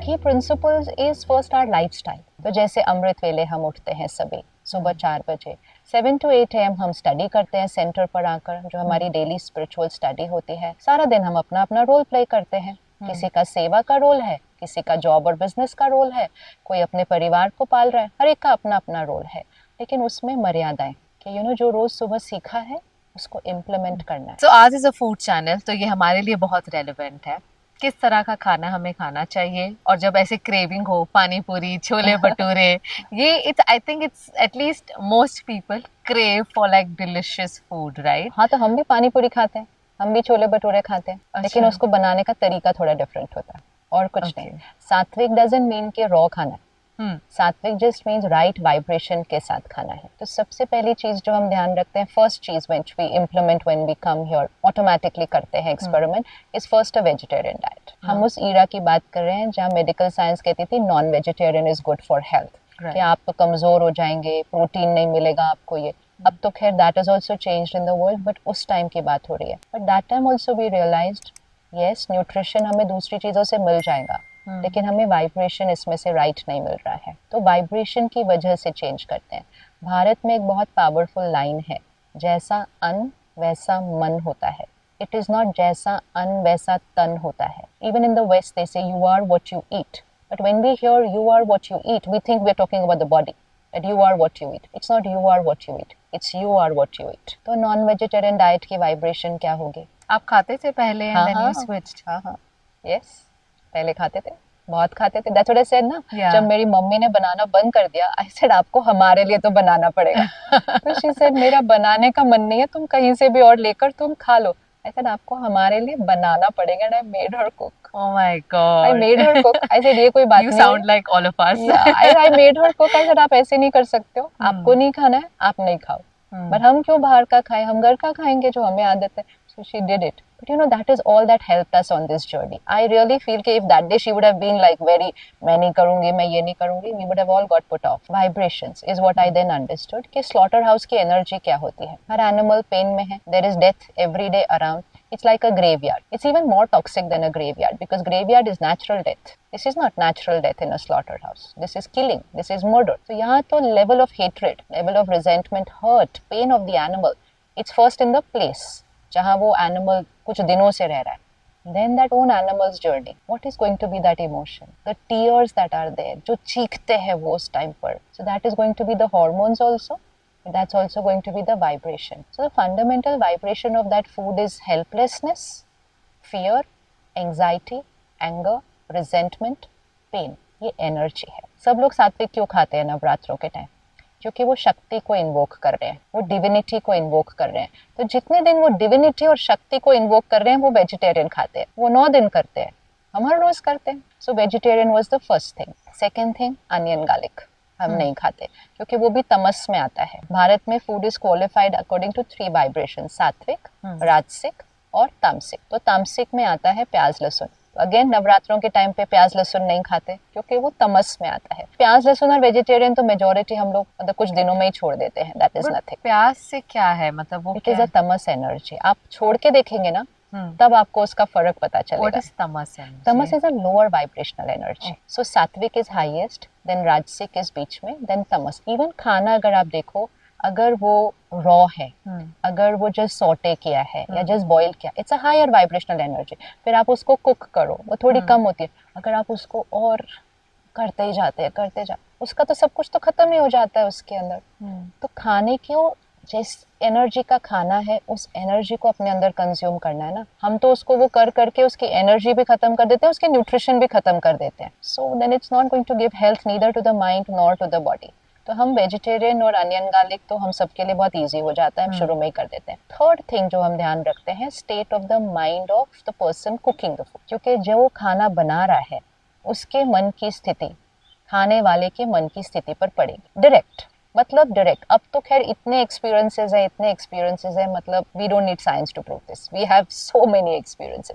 की principles is first hour lifestyle. तो जैसे अमृत वेले हम उठते हैं सभी सुबह 4 बजे, 7 to 8 AM हम स्टडी करते हैं सेंटर पर आकर, जो हमारी डेली स्पिरिचुअल स्टडी होती है। सारा दिन हम अपना अपना रोल प्ले करते हैं। किसी का सेवा का रोल है, किसी का जॉब और बिजनेस का रोल है, कोई अपने परिवार को पाल रहा है, हर एक का अपना अपना रोल है। लेकिन उसमें मर्यादाएं कि जो रोज सुबह सीखा है उसको इम्प्लीमेंट करना है। तो आज इज अ फूड चैनल, तो ये हमारे लिए बहुत रेलेवेंट है। किस तरह का खाना हमें खाना चाहिए, और जब ऐसे क्रेविंग हो पानी पूरी छोले भटूरे ये it's I think it's at least most people crave for like delicious food, right? हाँ, तो हम भी पानी पूरी खाते हैं, हम भी छोले भटूरे खाते हैं। लेकिन उसको बनाने का तरीका थोड़ा डिफरेंट होता है और कुछ नहीं। सात्विक डजंट मीन के रॉ खाना है। सात्विक जस्ट मीन्स राइट वाइब्रेशन के साथ खाना है। तो सबसे पहली चीज जो हम ध्यान रखते हैं, फर्स्ट चीज which we implement when we come here, automatically करते हैं experiment, is first a vegetarian diet. हम उस ईरा की बात कर रहे हैं जहाँ मेडिकल साइंस कहती थी non vegetarian is good for health, कि आप कमजोर हो जाएंगे, प्रोटीन नहीं मिलेगा आपको। ये अब तो खैर that is also changed in the world, but उस टाइम की बात हो रही है। But that time also we realized yes, nutrition हमें दूसरी चीजों से मिल जाएगा, लेकिन हमें वाइब्रेशन इसमें से राइट नहीं मिल रहा है। तो वाइब्रेशन की वजह से चेंज करते हैं। भारत में एक बहुत पावरफुल लाइन है, जैसा अन्न वैसा मन होता है। इट इज नॉट जैसा अन्न वैसा तन होता है। Even in the west they say you are what you eat, but when we hear you are what you eat, we think we are talking about the body, that you are what you eat. It's not you are what you eat, it's you are what you eat. तो non vegetarian diet की vibration क्या होगी? आप खाते थे पहले and then you switched? हाँ, yes, पहले खाते थे, बहुत खाते थे। That's what I said ना। Yeah. जब मेरी मम्मी ने बनाना बंद कर दिया, I said आपको हमारे लिए तो बनाना पड़ेगा। तो she said मेरा बनाने का मन नहीं है, तुम कहीं से भी और लेकर तुम खा लो। I said आपको हमारे लिए बनाना पड़ेगा। And I made her cook. Oh my god. I made her cook. I said ये कोई बात नहीं You sound like all of us. Yeah, I made her cook. I said आप ऐसे नहीं कर सकते हो, आपको नहीं खाना है आप नहीं खाओ। But हम क्यों बाहर का खाएं, हम घर का खाएंगे जो हमें आदत है। So she did it. But that is all that helped us on this journey. I really feel कि if that day she would have been like very मैं नहीं करूँगी, मैं ये नहीं करूँगी, we would have all got put off. Vibrations is what I then understood कि slaughter house की energy क्या होती है। हर animal pain में है, there is death every day around. It's like a graveyard. It's even more toxic than a graveyard because graveyard is natural death. This is not natural death in a slaughterhouse. This is killing. This is murder. So यहाँ तो level of hatred, level of resentment, hurt, pain of the animal, it's first in the place जहाँ वो animal कुछ दिनों से रह रहा है. Then that own animal's journey. What is going to be that emotion? The tears that are there, जो चीखते हैं वो उस time पर. So that is going to be the hormones also. That's also going to be the vibration. So the fundamental vibration of that food is helplessness, fear, anxiety, anger, resentment, pain. ये energy है. सब लोग सात्विक क्यों खाते हैं नवरात्रों के टाइम? क्योंकि वो शक्ति को इन्वोक कर रहे हैं, वो डिविनिटी को इन्वोक कर रहे हैं. तो जितने दिन वो डिविनिटी और शक्ति को इन्वोक कर रहे हैं वो वेजिटेरियन खाते हैं. वो 9 दिन करते हैं, हम हर रोज करते हैं. So vegetarian was the first thing. Second thing, onion garlic हम नहीं खाते क्योंकि वो भी तमस में आता है. भारत में food is qualified according to 3 vibration, sattvic, rajasic और तामसिक. तो तामसिक में आता है प्याज लहसुन. अगेन नवरात्रों के टाइम पे प्याज लहसुन नहीं खाते क्योंकि वो तमस में आता है. प्याज लहसुन और वेजिटेरियन तो मेजोरिटी हम लोग मतलब कुछ दिनों में ही छोड़ देते हैं. That is nothing. प्याज से क्या है, मतलब वो it is a Tamas energy. आप छोड़ के देखेंगे ना तब आपको उसका फर्क पता चलेगा. Tamas is a lower vibrational energy. So sattvic is highest, then rajasic is बीच में, देन तमस. इवन खाना अगर आप देखो, अगर वो रॉ है, अगर वो जस्ट सॉटे किया है या जस्ट बॉईल किया, it's a higher vibrational energy. फिर आप उसको कुक करो, वो थोड़ी कम होती है. अगर आप उसको और करते ही जाते उसका तो सब कुछ तो खत्म ही हो जाता है उसके अंदर. तो खाने को जिस एनर्जी का खाना है उस एनर्जी को अपने अंदर कंज्यूम करना है ना. हम तो उसको वो कर करके उसकी एनर्जी भी खत्म कर देते हैं, उसकी न्यूट्रिशन भी खत्म कर देते हैं. So then it's not going to give health neither to the mind nor to the body. तो हम वेजिटेरियन और अनियन गार्लिक तो हम सबके लिए बहुत इजी हो जाता है, हम शुरू में ही कर देते हैं. थर्ड थिंग जो हम ध्यान रखते हैं, state of the mind of the person cooking the food. क्योंकि जो खाना बना रहा है उसके मन की स्थिति खाने वाले के मन की स्थिति पर पड़ेगी. Direct direct. अब तो खैर इतने एक्सपीरियंसेस है, मतलब we don't need science to prove this. We have so many experiences.